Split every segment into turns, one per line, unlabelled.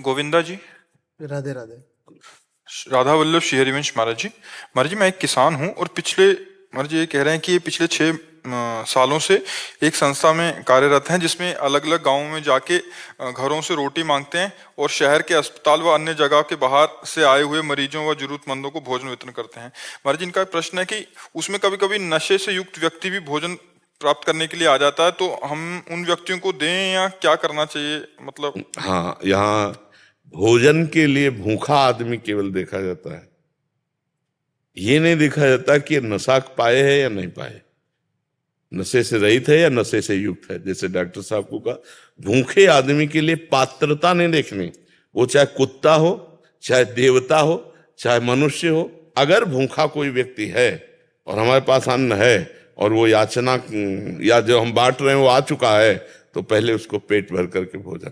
गोविंदा जी।
राधे राधे।
राधा वल्लभ श्री हरिवंश महाराज जी। महाराज जी, मैं एक किसान हूँ और महाराज जी ये कह रहे हैं कि ये पिछले 6 सालों से एक संस्था में कार्यरत हैं जिसमें अलग अलग गांवों में जाके घरों से रोटी मांगते हैं और शहर के अस्पताल व अन्य जगह के बाहर से आए हुए मरीजों व जरूरतमंदों को भोजन वितरण करते हैं। महाराज जी, इनका प्रश्न है कि उसमें कभी कभी नशे से युक्त व्यक्ति भी भोजन प्राप्त करने के लिए आ जाता है, तो हम उन व्यक्तियों को दें या क्या करना चाहिए? मतलब
हाँ, यहाँ भोजन के लिए भूखा आदमी केवल देखा जाता है, ये नहीं देखा जाता कि ये नशा पाए है या नहीं पाए, नशे से रहित है या नशे से युक्त है। जैसे डॉक्टर साहब को कहा, भूखे आदमी के लिए पात्रता नहीं देखनी, वो चाहे कुत्ता हो, चाहे देवता हो, चाहे मनुष्य हो। अगर भूखा कोई व्यक्ति है और हमारे पास अन्न है और वो याचना या जो हम बांट रहे हैं वो आ चुका है, तो पहले उसको पेट भर करके भोजन,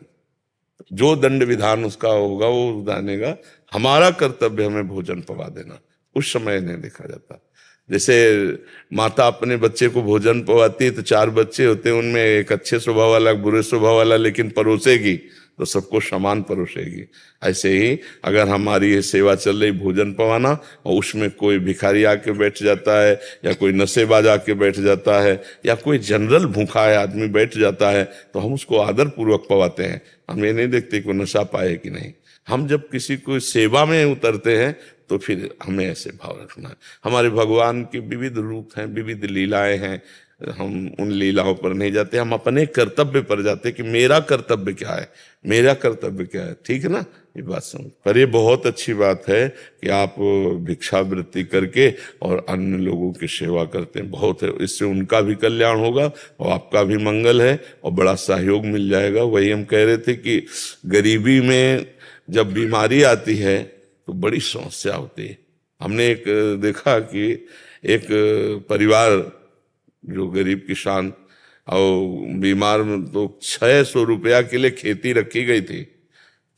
जो दंड विधान उसका होगा वो जानेगा। हमारा कर्तव्य हमें भोजन पवा देना, उस समय नहीं देखा जाता। जैसे माता अपने बच्चे को भोजन पवाती है तो 4 बच्चे होते हैं, उनमें एक अच्छे स्वभाव वाला, एक बुरे स्वभाव वाला, लेकिन परोसेगी तो सबको समान परोसेगी। ऐसे ही अगर हमारी ये सेवा चल रही भोजन पवाना और उसमें कोई भिखारी आके बैठ जाता है या कोई नशेबाज आके बैठ जाता है या कोई जनरल भूखा है आदमी बैठ जाता है, तो हम उसको आदर पूर्वक पवाते हैं। हम ये नहीं देखते कि वो नशा पाए कि नहीं। हम जब किसी को सेवा में उतरते हैं तो फिर हमें ऐसे भाव रखना है। हमारे भगवान के विविध रूप हैं, विविध लीलाएं हैं, हम उन लीलाओं पर नहीं जाते, हम अपने कर्तव्य पर जाते कि मेरा कर्तव्य क्या है, मेरा कर्तव्य क्या है। ठीक है ना, ये बात समझ। पर ये बहुत अच्छी बात है कि आप भिक्षावृत्ति करके और अन्य लोगों की सेवा करते हैं, बहुत है। इससे उनका भी कल्याण होगा और आपका भी मंगल है और बड़ा सहयोग मिल जाएगा। वही हम कह रहे थे कि गरीबी में जब बीमारी आती है तो बड़ी समस्या होती है। हमने एक देखा कि एक परिवार जो गरीब किसान और बीमार, तो 600 रुपया के लिए खेती रखी गई थी।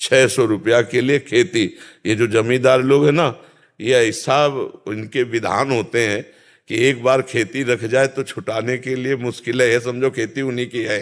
600 रुपया के लिए खेती। ये जो जमींदार लोग हैं ना, ये ऐसा इनके विधान होते हैं कि एक बार खेती रख जाए तो छुटाने के लिए मुश्किल है। समझो खेती उन्हीं की है।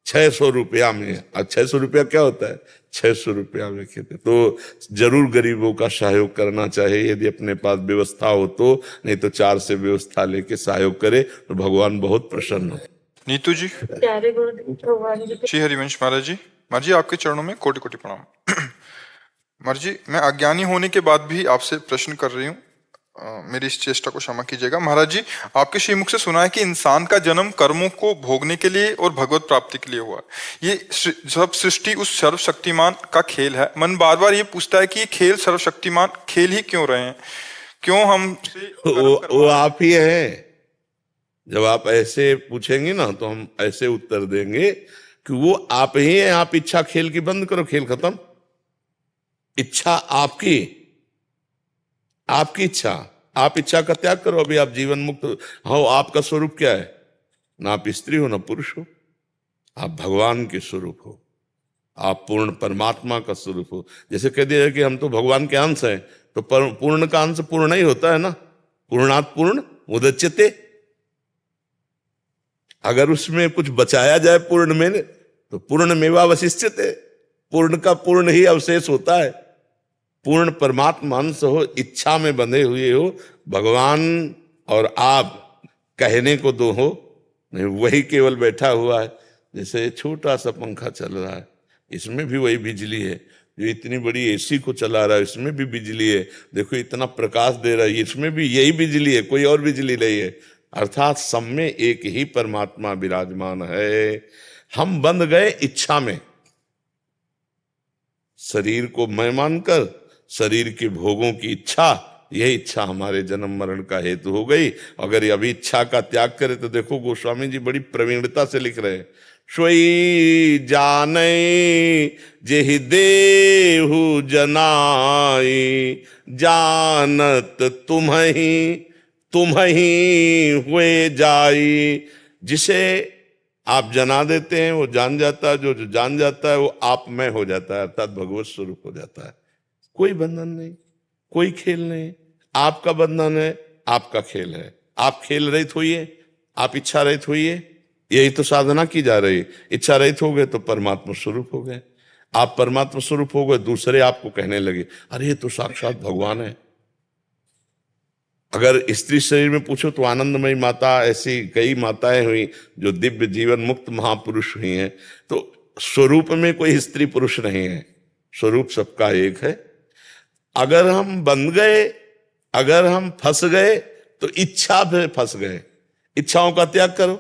600 रुपया में, और 600 रुपया क्या होता है, 600 रुपया में खेती। तो जरूर गरीबों का सहयोग करना चाहिए यदि अपने पास व्यवस्था हो तो, नहीं तो 4 से व्यवस्था लेके सहयोग करे तो भगवान बहुत प्रसन्न हो।
नीतू जी। श्री हरिवंश महाराज जी। महाराज जी, आपके चरणों में कोटि कोटि प्रणाम। महाराज जी, मैं अज्ञानी होने के बाद भी आपसे प्रश्न कर रही हूँ, मेरी इस चेष्टा को क्षमा कीजिएगा। महाराज जी, आपके श्रीमुख से सुना है कि इंसान का जन्म कर्मों को भोगने के लिए और भगवत प्राप्ति के लिए हुआ। ये सब सृष्टि उस सर्वशक्तिमान का खेल है। मन बार बार ये पूछता है कि ये खेल सर्वशक्तिमान खेल ही क्यों रहे हैं, क्यों हम
वो आप ही है। जब आप ऐसे पूछेंगे ना तो हम ऐसे उत्तर देंगे कि वो आप ही हैं। आप इच्छा खेल की बंद करो, खेल खत्म। इच्छा आपकी, आपकी इच्छा, आप इच्छा का त्याग करो। अभी आप जीवन मुक्त हो। आपका स्वरूप क्या है? ना आप स्त्री हो ना पुरुष हो, आप भगवान के स्वरूप हो, आप पूर्ण परमात्मा का स्वरूप हो। जैसे कह दिया कि हम तो भगवान के अंश हैं, तो पूर्ण का अंश पूर्ण ही होता है ना। पूर्णात् पूर्ण मुदच्यते। अगर उसमें कुछ बचाया जाए पूर्ण में तो पूर्ण मेवावशिष्यते। पूर्ण का पूर्ण ही अवशेष होता है। पूर्ण परमात्मा अंश हो, इच्छा में बंधे हुए हो, भगवान और आप कहने को दो हो, नहीं वही केवल बैठा हुआ है। जैसे छोटा सा पंखा चल रहा है, इसमें भी वही बिजली है। जो इतनी बड़ी एसी को चला रहा है, इसमें भी बिजली है। देखो इतना प्रकाश दे रहा है, इसमें भी यही बिजली है, कोई और बिजली नहीं है। अर्थात सब में एक ही परमात्मा विराजमान है। हम बंध गए इच्छा में, शरीर को मैं मानकर, शरीर के भोगों की इच्छा, यही इच्छा हमारे जन्म मरण का हेतु हो गई। अगर अभी इच्छा का त्याग करे तो देखो गोस्वामी जी बड़ी प्रवीणता से लिख रहे हैं, सोई जाने जेहि देहु जनाई, जानत तुम्हि हुए जाई। जिसे आप जना देते हैं वो जान जाता है, जो जान जाता है वो आप में हो जाता है, अर्थात भगवत स्वरूप हो जाता है। कोई बंधन नहीं, कोई खेल नहीं। आपका बंधन है, आपका खेल है। आप खेल रहित होइए, आप इच्छा रहित होइए। यही तो साधना की जा रही। इच्छा रहित हो गए तो परमात्मा स्वरूप हो गए। आप परमात्मा स्वरूप हो गए, दूसरे आपको कहने लगे अरे ये तो साक्षात भगवान है। अगर स्त्री शरीर में पूछो तो आनंदमयी माता, ऐसी कई माताएं हुई जो दिव्य जीवन मुक्त महापुरुष हुई हैं। तो स्वरूप में कोई स्त्री पुरुष नहीं है, स्वरूप सबका एक है। अगर हम बंध गए, अगर हम फंस गए तो इच्छा में फंस गए। इच्छाओं का त्याग करो।